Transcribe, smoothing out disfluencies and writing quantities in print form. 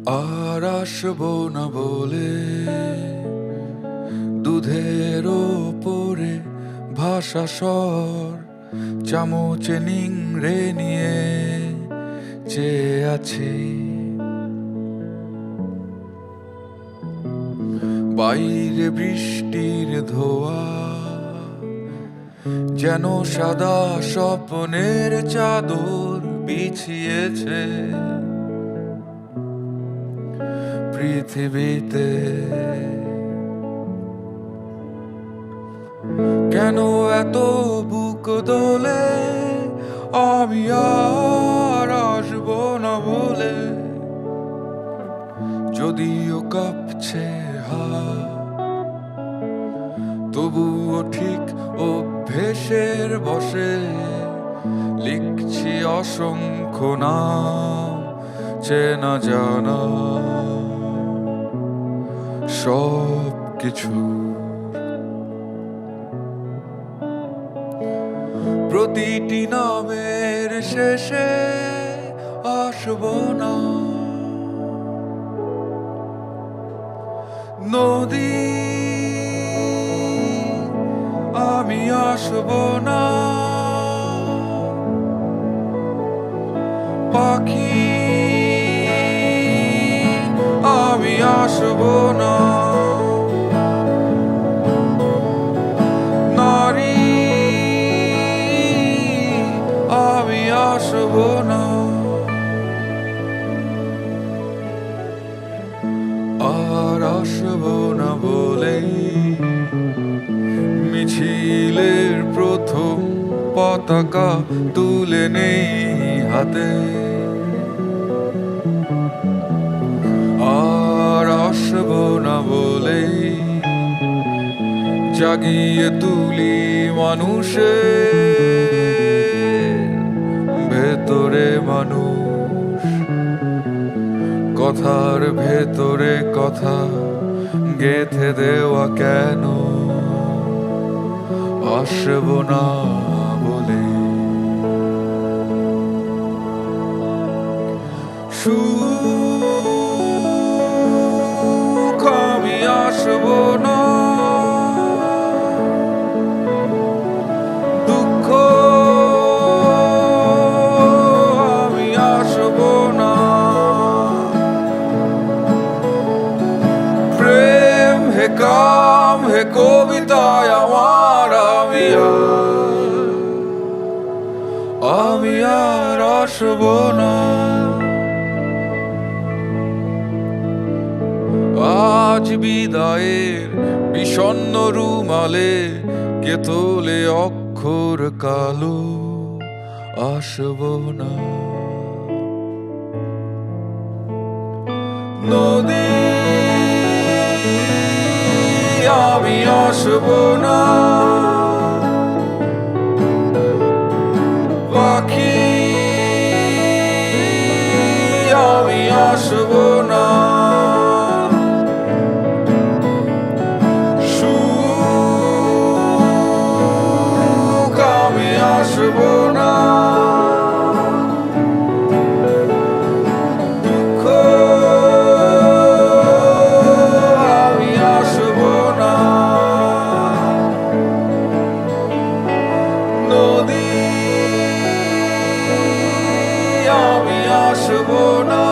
আর আসবো না বলে দুধের ওপরে ভাষা স্বর চামচে নিংড়ে নিয়ে চেয়ে আছি। বাইরে বৃষ্টির ধোয়া যেন সাদা স্বপ্নের চাদর বিছিয়েছে পৃথিবীতে। কেন এত বুক দোলে আমি আর আসবো না বলে, যদিও কাঁপছে তবুও ঠিক অভ্যেসের বসে লিখছি অসংখ্য নাম, চেনা জানা সব কিছু। প্রতিটি নামের শেষে আসবো না নদী, আমি আসবো না পাখি, আমি আসবো না নারী, আমি আসবো না। আর আসবো না বলেই মিছিলের প্রথম পতাকা তুলে নেই হাতে। আর আসবো না বলেই জাগিয়ে তুলি মানুষের ভেতরে মানুষ, কথার ভেতরে কথা গেঁথে দেওয়া কেন আসবো না বলে। সুখ আমি আসবো না, দুঃখ আমি আসবো না, প্রেম হে কাম হে কবিতায় আমার আমি আর আসবো না। আজ বিদায়ের বিষণ্ণ রুমালে কে তোলে অক্ষর কালো আসবো না নদী, আমি আসবো না পাখি, আমি আসবো না সুখ, আমি আসবো না দুঃখ, আমি আসবো না নদী, আমি আসবো না।